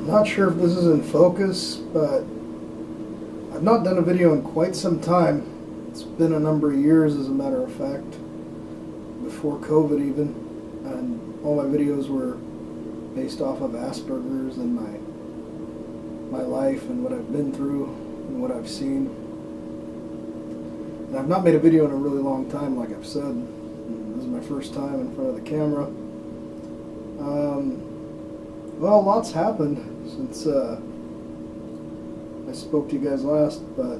Not sure if this is in focus, but I've not done a video in quite some time. It's been a number of years, as a matter of fact, before COVID even, and all my videos were based off of Aspergers and my life and what I've been through and what I've seen. And I've not made a video in a really long time, like I've said. This is my first time in front of the camera. Well, lots happened since I spoke to you guys last, but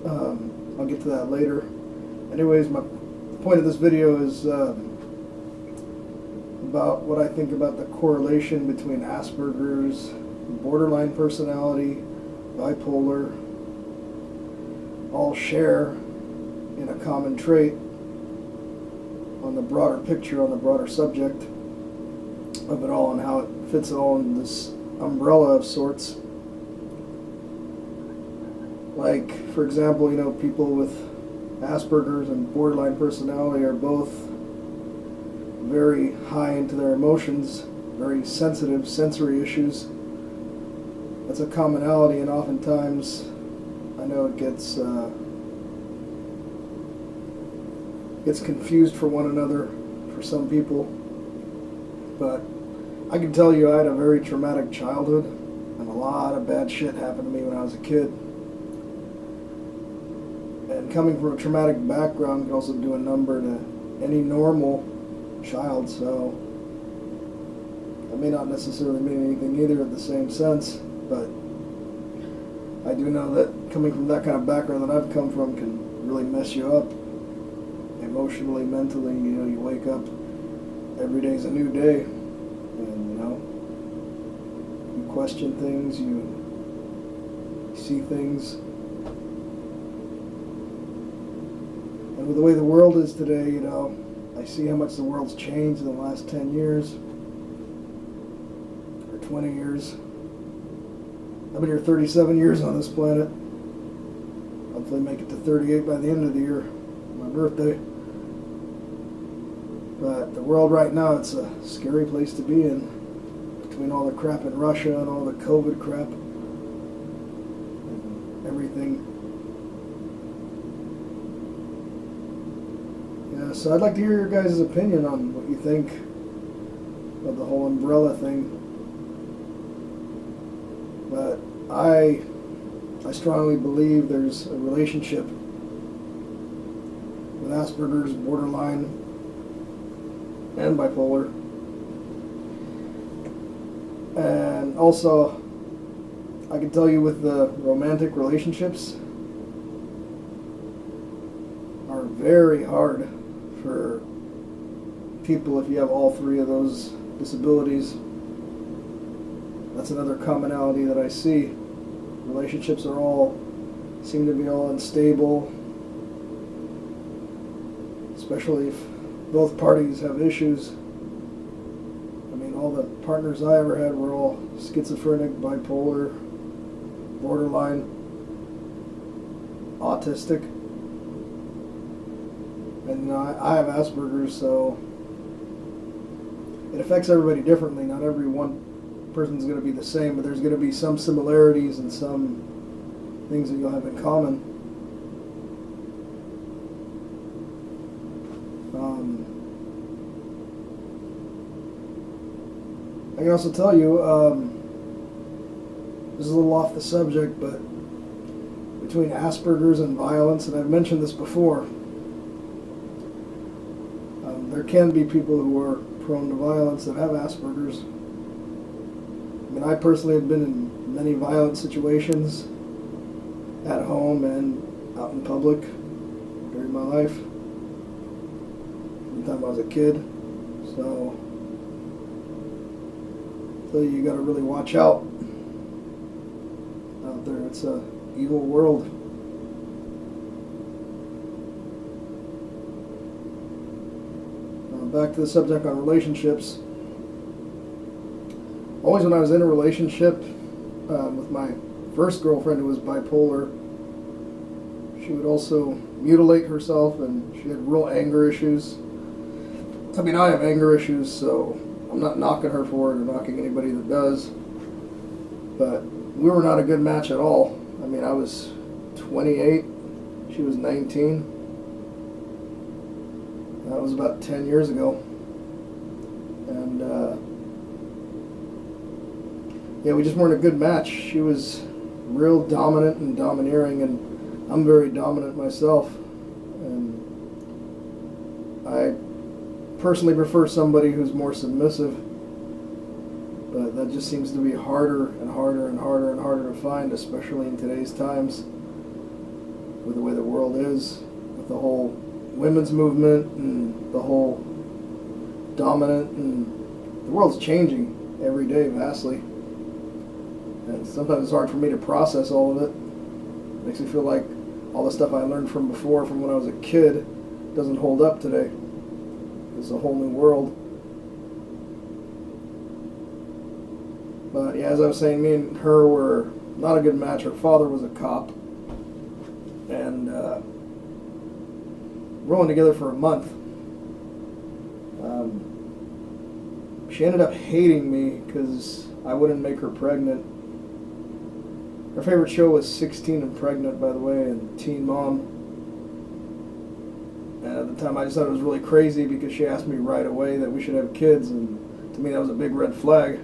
I'll get to that later. Anyways, the point of this video is about what I think about the correlation between Asperger's, borderline personality, bipolar, all share in a common trait on the broader picture, on the broader subject of it all, and how it fits all in this umbrella of sorts. Like, for example, people with Asperger's and borderline personality are both very high into their emotions, very sensitive, sensory issues. That's a commonality, and oftentimes I know it gets confused for one another for some people. But I can tell you I had a very traumatic childhood, and a lot of bad shit happened to me when I was a kid. And coming from a traumatic background can also do a number to any normal child, so that may not necessarily mean anything either in the same sense, but I do know that coming from that kind of background that I've come from can really mess you up emotionally, mentally. You wake up, every day's a new day, and you question things, you see things. And with the way the world is today, I see how much the world's changed in the last 10 years, or 20 years. I've been here 37 years on this planet. Hopefully make it to 38 by the end of the year, my birthday. But the world right now, it's a scary place to be in, between all the crap in Russia and all the COVID crap and everything. Yeah, so I'd like to hear your guys' opinion on what you think of the whole umbrella thing. But I strongly believe there's a relationship with Asperger's, borderline, and bipolar. And also, I can tell you with the romantic relationships are very hard for people if you have all three of those disabilities. That's another commonality that I see. Relationships seem to be all unstable, especially if both parties have issues. I mean, all the partners I ever had were all schizophrenic, bipolar, borderline, autistic. And I have Asperger's, so it affects everybody differently. Not every one person's going to be the same, but there's going to be some similarities and some things that you'll have in common. I can also tell you, this is a little off the subject, but between Asperger's and violence, and I've mentioned this before, there can be people who are prone to violence that have Asperger's. I mean, I personally have been in many violent situations at home and out in public during my life, from the time I was a kid. So you got to really watch out there. It's a evil world. Back to the subject on relationships. Always when I was in a relationship with my first girlfriend who was bipolar, she would also mutilate herself, and she had real anger issues. I mean, I have anger issues, so I'm not knocking her for it or knocking anybody that does. But we were not a good match at all. I mean, I was 28, she was 19. That was about 10 years ago. And yeah, we just weren't a good match. She was real dominant and domineering, and I'm very dominant myself. And I personally prefer somebody who's more submissive, but that just seems to be harder and harder and harder and harder to find, especially in today's times with the way the world is, with the whole women's movement and the whole dominant, and the world's changing every day vastly. And sometimes it's hard for me to process all of it. It makes me feel like all the stuff I learned from before, from when I was a kid, doesn't hold up today. It's a whole new world. But yeah, as I was saying, me and her were not a good match. Her father was a cop. And we're only together for a month. She ended up hating me because I wouldn't make her pregnant. Her favorite show was 16 and Pregnant, by the way, and Teen Mom. And at the time I just thought it was really crazy because she asked me right away that we should have kids, and to me that was a big red flag.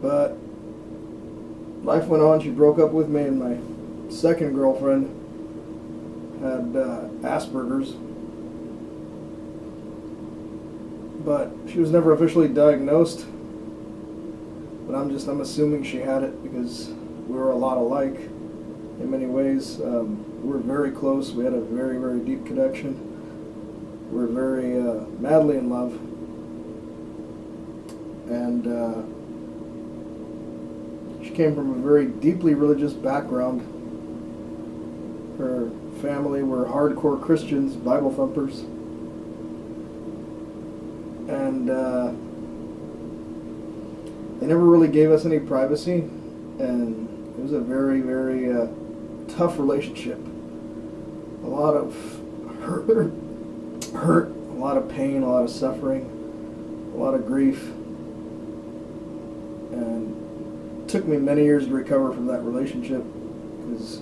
But life went on. She broke up with me, and my second girlfriend had Aspergers. But she was never officially diagnosed. But I'm assuming she had it because we were a lot alike in many ways. We were very close. We had a very, very deep connection. We were very madly in love. And she came from a very deeply religious background. Her family were hardcore Christians, Bible thumpers. And they never really gave us any privacy, and it was a very, very tough relationship. A lot of hurt, a lot of pain, a lot of suffering, a lot of grief, and it took me many years to recover from that relationship because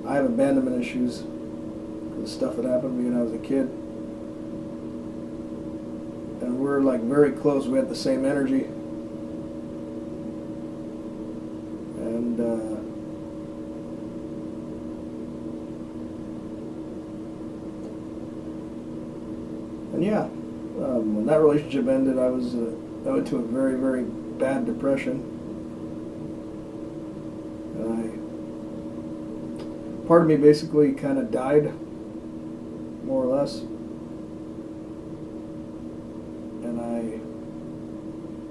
I have abandonment issues because of stuff that happened to me when I was a kid. And we're like very close. We had the same energy. And yeah, when that relationship ended, I went to a very, very bad depression. And part of me basically kind of died, more or less. And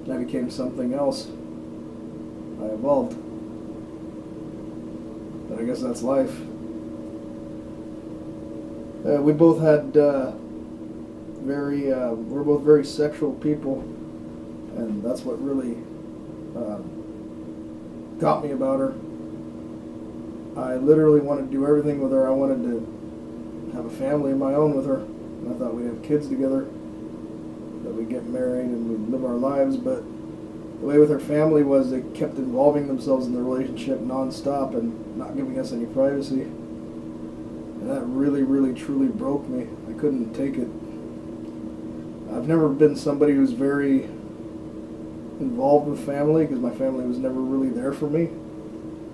I became something else. I evolved. But I guess that's life. We both had we're both very sexual people, and that's what really got me about her. I literally wanted to do everything with her. I wanted to have a family of my own with her, and I thought we'd have kids together, that we'd get married and we'd live our lives. But the way with her family was they kept involving themselves in the relationship nonstop and not giving us any privacy. And that really, really, truly broke me. I couldn't take it. I've never been somebody who's very involved with family because my family was never really there for me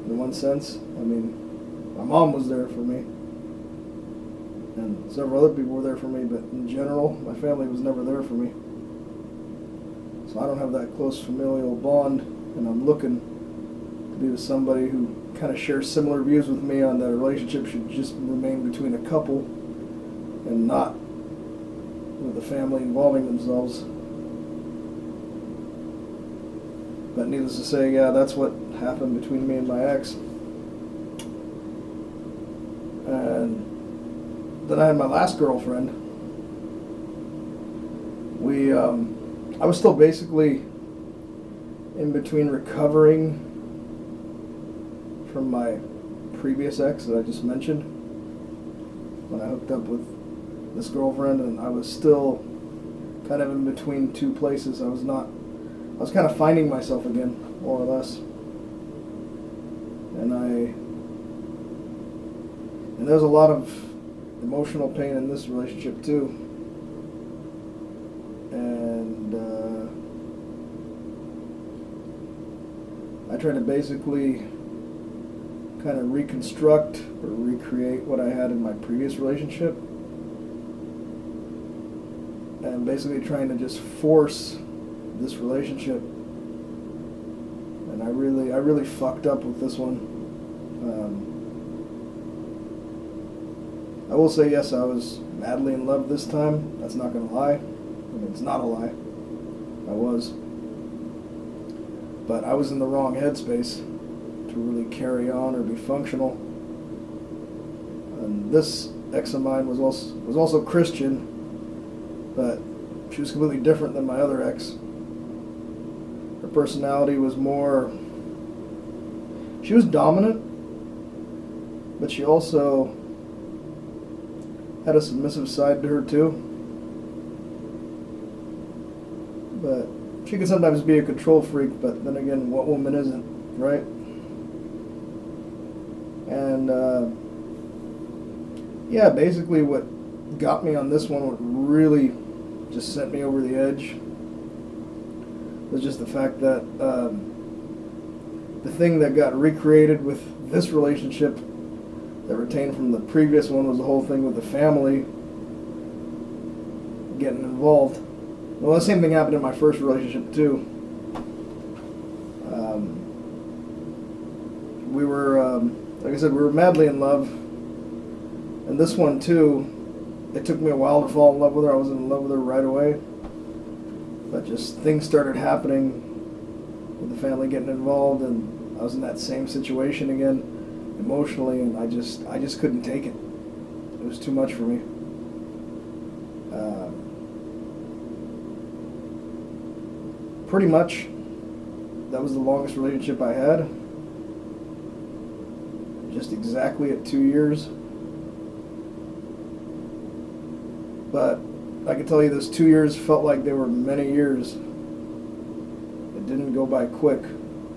in one sense. I mean, my mom was there for me and several other people were there for me, but in general, my family was never there for me. So I don't have that close familial bond, and I'm looking to be with somebody who kind of shares similar views with me on that a relationship should just remain between a couple and not with the family involving themselves. But needless to say, yeah, that's what happened between me and my ex. And then I had my last girlfriend. I was still basically in between recovering from my previous ex that I just mentioned when I hooked up with this girlfriend, and I was still kind of in between two places. I was kind of finding myself again, more or less. And there's a lot of emotional pain in this relationship too. And I try to basically kind of reconstruct or recreate what I had in my previous relationship. And basically trying to just force this relationship. And I really fucked up with this one. I will say, yes, I was madly in love this time. That's not going to lie. I mean, it's not a lie. I was. But I was in the wrong headspace to really carry on or be functional. And this ex of mine was also Christian, but she was completely different than my other ex. Her personality was more... She was dominant, but she also had a submissive side to her too. But she could sometimes be a control freak, but then again, what woman isn't, right? And yeah, basically what got me on this one, what really just sent me over the edge, was just the fact that the thing that got recreated with this relationship that retained from the previous one was the whole thing with the family getting involved. Well, the same thing happened in my first relationship too. We were, like I said, we were madly in love. And this one too, it took me a while to fall in love with her. I wasn't in love with her right away. But just things started happening with the family getting involved, and I was in that same situation again emotionally, and I just couldn't take it. It was too much for me. Pretty much, that was the longest relationship I had. Just exactly at 2 years. But I can tell you those 2 years felt like they were many years. It didn't go by quick,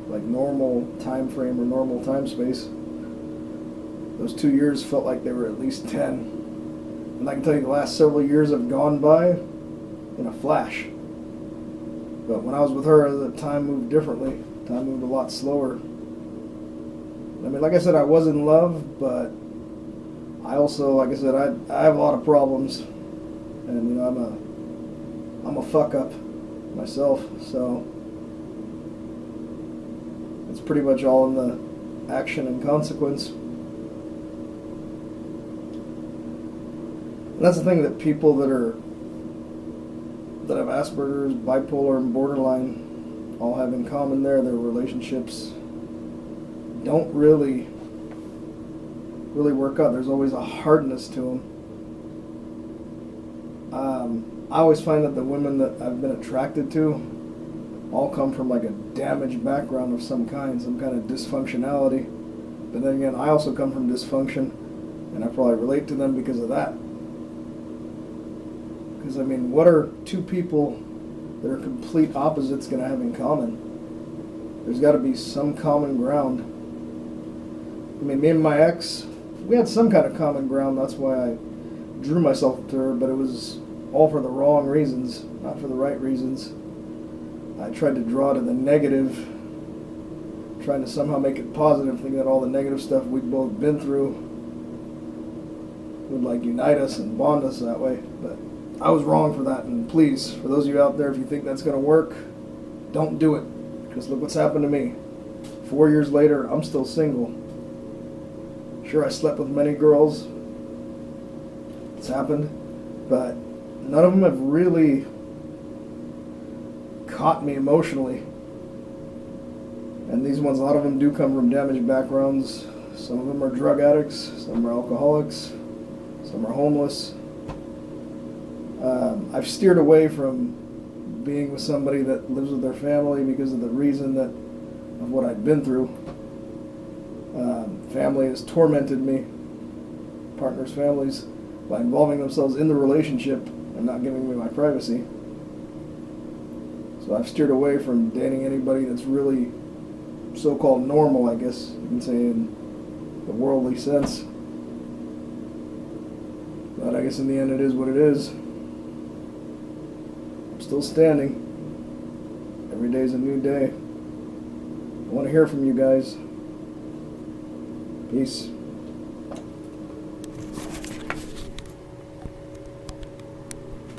like normal time frame or normal time space. Those 2 years felt like they were at least 10. And I can tell you the last several years have gone by in a flash. But when I was with her, the time moved differently. Time moved a lot slower. I mean, like I said, I was in love, but I also, like I said, I have a lot of problems. And, you know, I'm a fuck up myself, so it's pretty much all in the action and consequence. And that's the thing that people that have Aspergers, bipolar, and borderline all have in common there. Their relationships don't really work out. There's always a hardness to them. I always find that the women that I've been attracted to all come from like a damaged background of some kind of dysfunctionality. But then again, I also come from dysfunction, and I probably relate to them because of that. Because, I mean, what are two people that are complete opposites going to have in common? There's got to be some common ground. I mean, me and my ex, we had some kind of common ground. That's why I drew myself to her, but it was all for the wrong reasons, not for the right reasons. I tried to draw to the negative, trying to somehow make it positive, thinking that all the negative stuff we'd both been through would like unite us and bond us that way. But I was wrong for that, and please, for those of you out there, if you think that's going to work, don't do it, because look what's happened to me. 4 years later, I'm still single. Sure, I slept with many girls. It's happened, but none of them have really caught me emotionally. And these ones, a lot of them do come from damaged backgrounds. Some of them are drug addicts, some are alcoholics, some are homeless. I've steered away from being with somebody that lives with their family because of the reason of what I'd been through. Family has tormented me, partners' families, by involving themselves in the relationship and not giving me my privacy. So I've steered away from dating anybody that's really so-called normal, I guess you can say, in the worldly sense. But I guess in the end it is what it is. I'm still standing. Every day's a new day. I want to hear from you guys. Peace.